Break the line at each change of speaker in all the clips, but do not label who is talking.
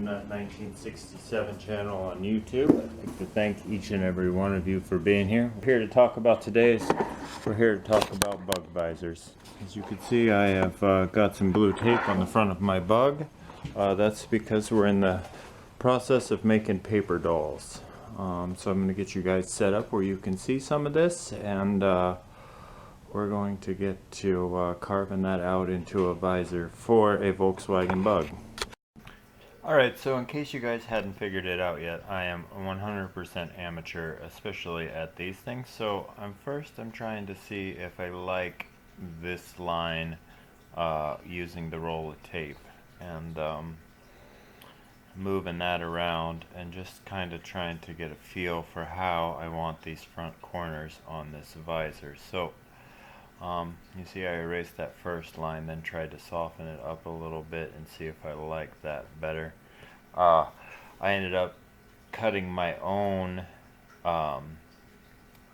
vwnut 1967 channel on YouTube. I'd like to thank each and every one of you for being here. We're here to talk about we're here to talk about bug visors. As you can see, I have got some blue tape on the front of my bug. That's because we're in the process of making paper dolls. So I'm going to get you guys set up where you can see some of this, and we're going to get to carving that out into a visor for a Volkswagen bug. Alright, so in case you guys hadn't figured it out yet, I am 100% amateur, especially at these things. So I'm trying to see if I like this line using the roll of tape, and moving that around and just kind of trying to get a feel for how I want these front corners on this visor. So you see I erased that first line, then tried to soften it up a little bit and see if I like that better. I ended up cutting my own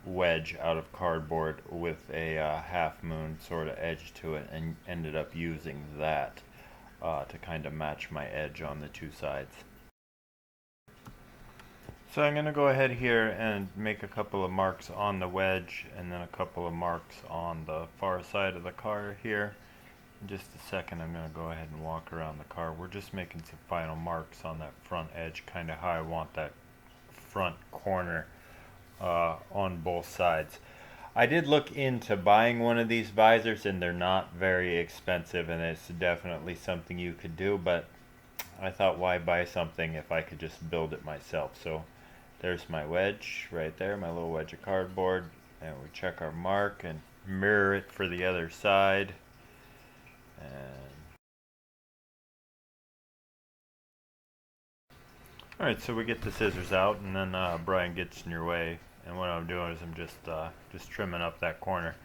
wedge out of cardboard with a half moon sort of edge to it, and ended up using that to kind of match my edge on the two sides. So I'm going to go ahead here and make a couple of marks on the wedge, and then a couple of marks on the far side of the car here. In just a second I'm going to go ahead and walk around the car. We're just making some final marks on that front edge, kind of how I want that front corner on both sides. I did look into buying one of these visors, and they're not very expensive, and it's definitely something you could do, but I thought, why buy something if I could just build it myself? So there's my wedge right there, my little wedge of cardboard, and we check our mark and mirror it for the other side. Alright, so we get the scissors out, and then Brian gets in your way, and what I'm doing is I'm just trimming up that corner.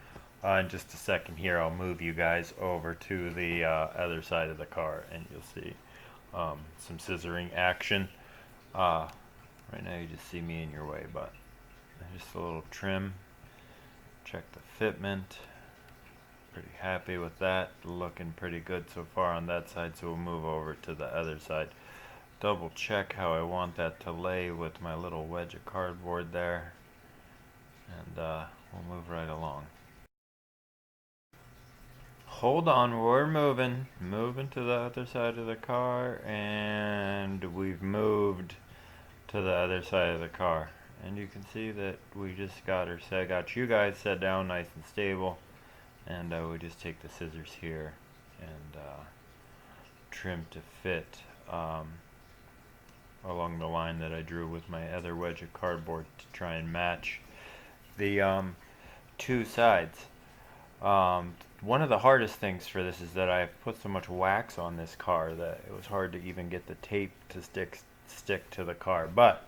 In just a second here I'll move you guys over to the other side of the car, and you'll see some scissoring action. Right now you just see me in your way, but just a little trim. Check the fitment. Pretty happy with that. Looking pretty good so far on that side, so we'll move over to the other side. Double check how I want that to lay with my little wedge of cardboard there, and we'll move right along. Hold on, we're moving to the other side of the car, and we've moved to the other side of the car, and you can see that we just got you guys set down nice and stable, and we just take the scissors here and trim to fit along the line that I drew with my other wedge of cardboard to try and match the two sides. One of the hardest things for this is that I've put so much wax on this car that it was hard to even get the tape to stick to the car. But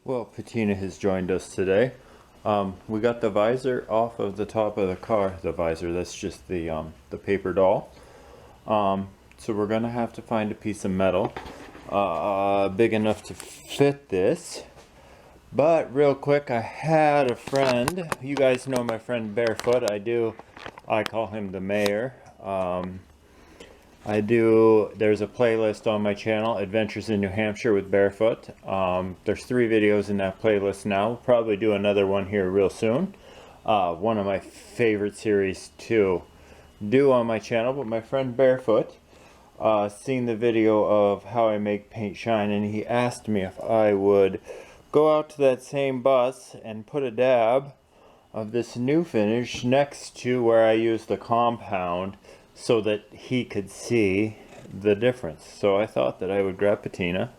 well, Patina has joined us today. We got the visor off of the top of the car. The visor, that's just the paper doll. So we're gonna have to find a piece of metal big enough to fit this. But real quick, I had a friend, you guys know my friend Barefoot. I call him the mayor. There's a playlist on my channel, Adventures in New Hampshire with Barefoot. There's 3 videos in that playlist now. We'll probably do another one here real soon. One of my favorite series to do on my channel. But my friend Barefoot seen the video of how I make paint shine, and he asked me if I would go out to that same bus and put a dab of this new finish next to where I used the compound, so that he could see the difference. So I thought that I would grab Patina,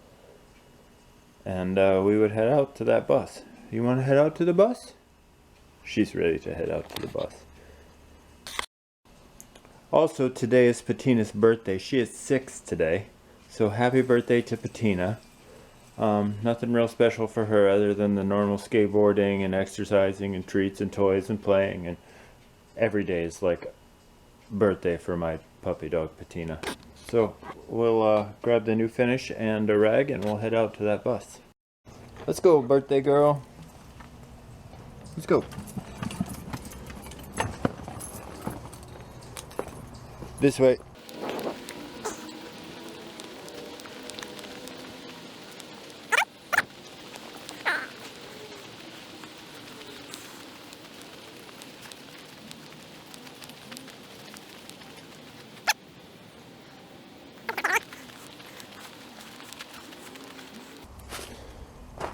and we would head out to that bus. You want to head out to the bus? She's ready to head out to the bus. Also, today is Patina's birthday. She is 6 today, so happy birthday to Patina. Nothing real special for her other than the normal skateboarding and exercising and treats and toys and playing, and every day is like birthday for my puppy dog Patina. So we'll grab the new finish and a rag, and we'll head out to that bus. Let's go, birthday girl. Let's go. This way.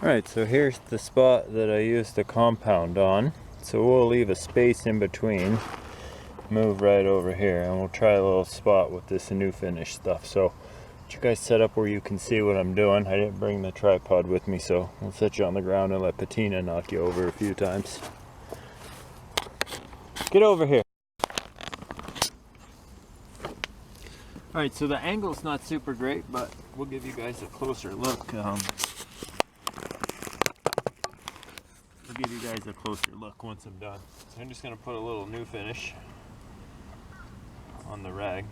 Alright, so here's the spot that I used the compound on. So we'll leave a space in between, move right over here, and we'll try a little spot with this new finish stuff. So you guys set up where you can see what I'm doing. I didn't bring the tripod with me, so I'll set you on the ground and let Patina knock you over a few times. Get over here. Alright, so the angle's not super great, but we'll give you guys a closer look. I'll give you guys a closer look once I'm done. So I'm just going to put a little new finish on the rag.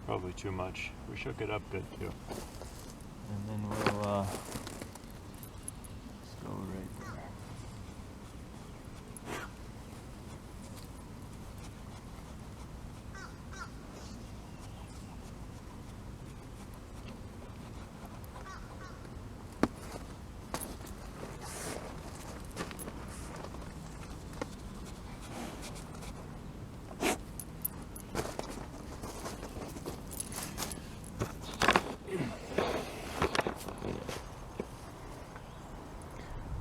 Probably too much. We shook it up good too. And then we'll just go right there.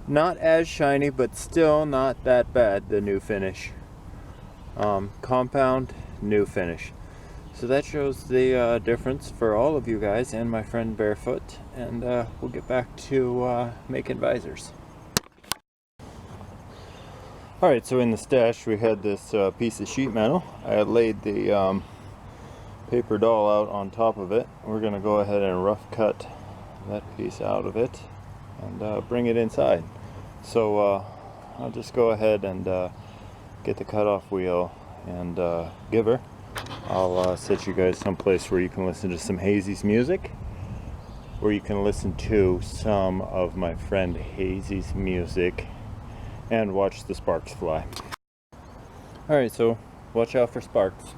Not as shiny, but still not that bad, the new finish. Compound, new finish. So that shows the difference for all of you guys and my friend Barefoot. And we'll get back to making visors. Alright, so in the stash we had this piece of sheet metal. I had laid the paper doll out on top of it. We're going to go ahead and rough cut that piece out of it and bring it inside. So I'll just go ahead and get the cutoff wheel and give her. I'll set you guys someplace where you can listen to some HAZEYDAZE music, where you can listen to some of my friend HAZEY's music and watch the sparks fly. Alright, so watch out for sparks.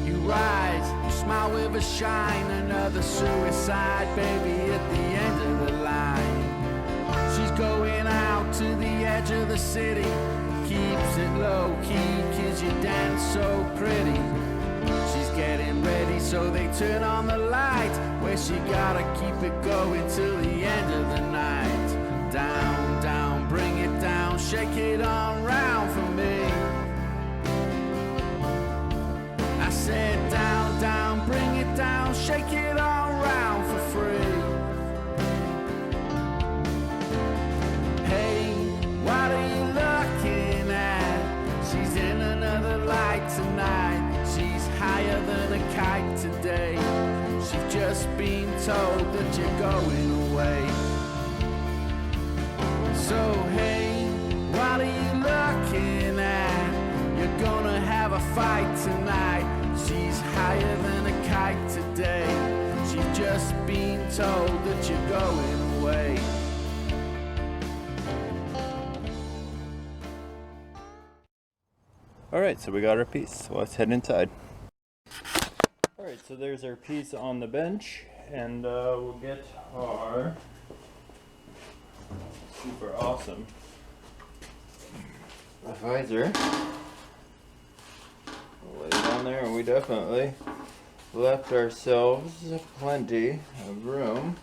You rise, you smile with a shine. Another suicide baby at the end of the line. She's going out to the edge of the city, keeps it low key, kids you dance so pretty. She's getting ready, so they turn on the light, where she gotta keep it going till the end of the night. Down, down, bring it down, shake it on round for me. I said down, down, bring it down, shake it all round for free. Hey, what are you looking at? She's in another light tonight. She's higher than a kite today. She's just been told that you're going away. So hey, what are you looking at? You're gonna have a fight tonight. She's higher than a kite today. She's just been told that you're going away.
Alright, so we got our piece. So let's head inside. Alright, so there's our piece on the bench. And we'll get our super awesome visor. Lay it on there, and we definitely left ourselves plenty of room.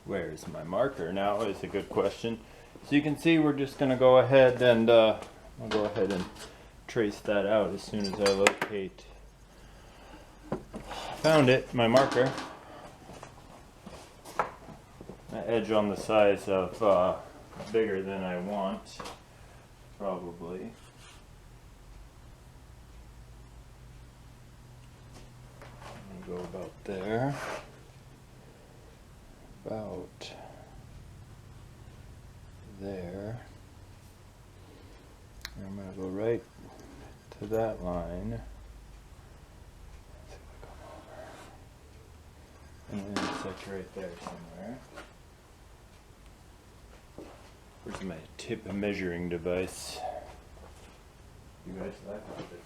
Where's my marker now is a good question. So you can see we're just going to go ahead and I'll go ahead and trace that out as soon as I locate. Found it, my marker. An edge on the size of bigger than I want, probably. I'm gonna go about there. About there. And I'm going to go right to that line. And then it's like right there somewhere. Where's my tip measuring device? You guys laugh at it.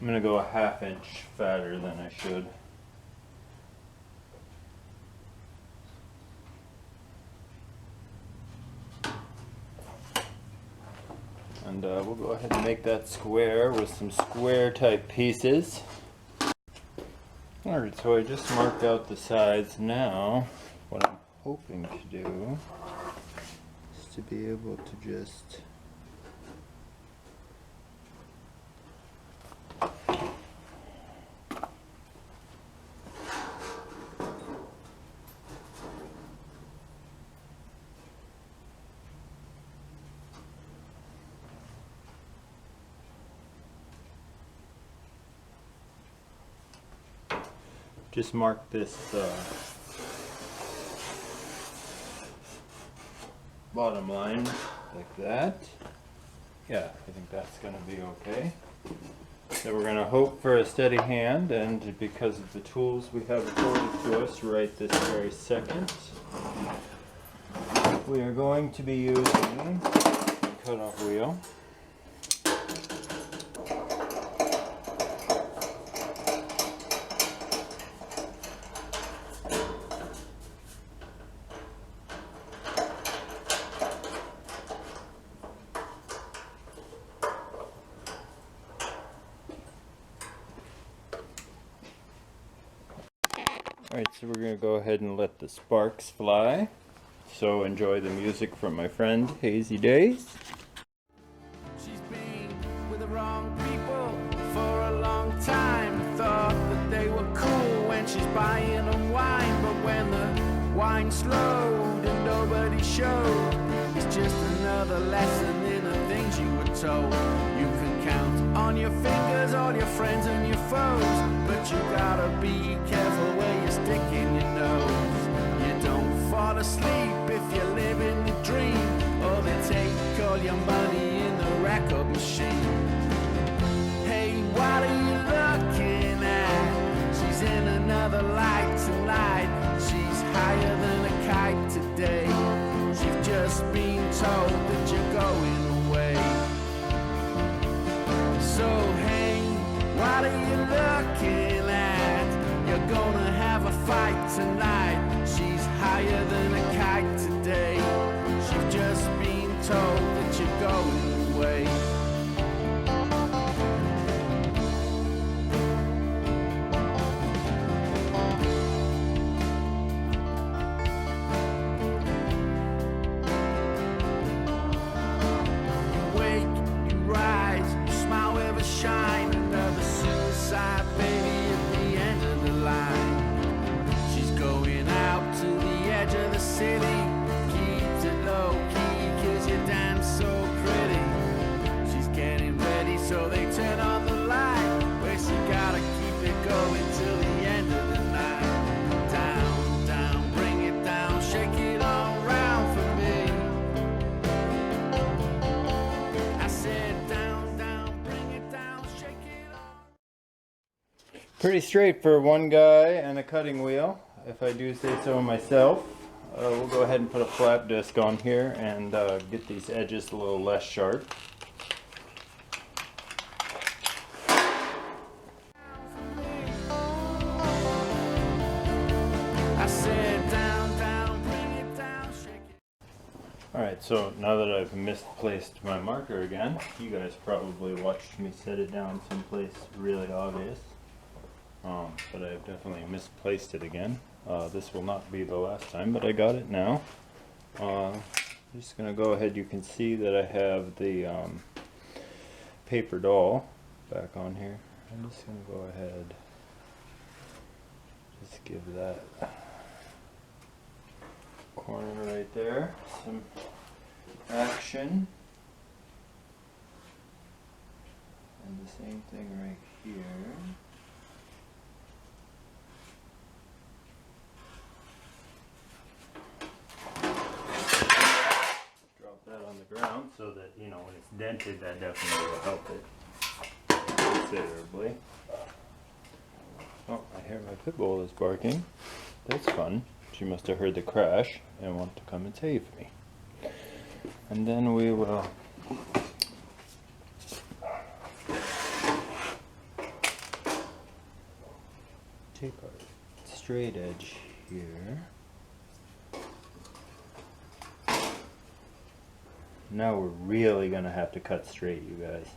I'm gonna go a 1/2 inch fatter than I should. And we'll go ahead and make that square with some square type pieces. Alright, so I just marked out the sides. Now, what I'm hoping to do is to be able to just mark this bottom line like that. Yeah, I think that's going to be okay. So we're going to hope for a steady hand, and because of the tools we have afforded to us right this very second, we are going to be using a cutoff wheel. Alright, so we're going to go ahead and let the sparks fly. So enjoy the music from my friend HAZEYDAZE.
She's been with the wrong people for a long time. Thought that they were cool when she's buying them wine, but when the wine slowed and nobody showed, it's just another lesson in the things you were told. You can count on your fingers all your friends and your foes, but you gotta be careful where you're sticking your nose. You don't fall asleep if you're living the dream, or they take all your money in the record machine. Hey, what are you looking at? She's in another light tonight. She's higher than a kite today. She's just been told that you're going away. So hey, what are you looking at? You're gonna have a fight tonight. She's higher than a kite today. She's just been told that you're going away. You wake, you rise, you smile with a shine. Another suicide baby at the end of the line. She's going out to the edge of the city. Keeps it low key 'cause you dance so pretty. She's getting ready, so they turn on the light. Where she gotta keep it going till the end of the night. Down, down, bring it down, shake it all round for me. I said down, down, bring it down, shake it all.
Pretty straight for one guy and a cutting wheel, if I do say so myself. We'll go ahead and put a flap disc on here and get these edges a little less sharp.
I said down, down, bring it down, shake it.
Alright, so now that I've misplaced my marker again, you guys probably watched me set it down someplace really obvious. But I've definitely misplaced it again. This will not be the last time, but I got it now. I'm just going to go ahead, you can see that I have the paper doll back on here. I'm just going to go ahead, just give that corner right there some action. the same thing right here. Drop that on the ground so that, you know, when it's dented, that definitely will help it considerably. Oh, I hear my pit bull is barking. That's fun. She must have heard the crash and want to come and save me. And then we will take our straight edge here. Now we're really gonna have to cut straight, you guys.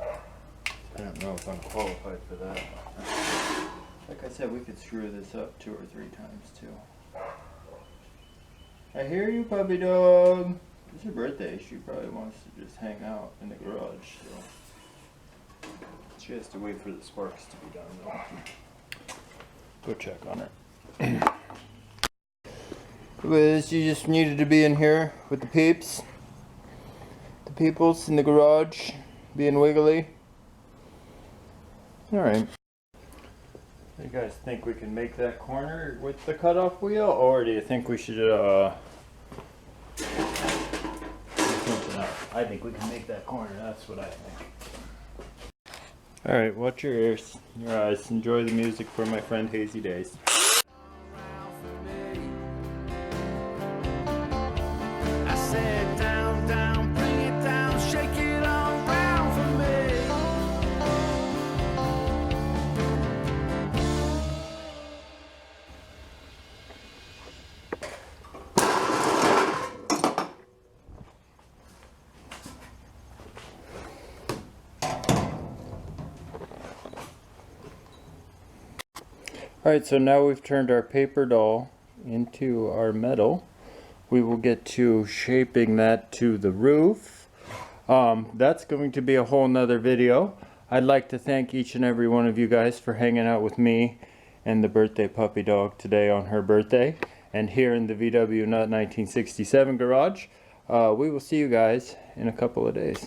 I don't know if I'm qualified for that. Like I said, we could screw this up 2 or 3 times too. I hear you, puppy dog. It's her birthday. She probably wants to just hang out in the garage. So she has to wait for the sparks to be done though. Go check on her. Liz, you just needed to be in here with the peeps. The peoples in the garage being wiggly. Alright. Do you guys think we can make that corner with the cutoff wheel, or do you think we should something else? I think we can make that corner, that's what I think. Alright, watch your ears, your eyes. Enjoy the music from my friend Hazy Days. Alright, so now we've turned our paper doll into our metal. We will get to shaping that to the roof. That's going to be a whole nother video. I'd like to thank each and every one of you guys for hanging out with me and the birthday puppy dog today on her birthday. And here in the vwnut 1967 garage. We will see you guys in a couple of days.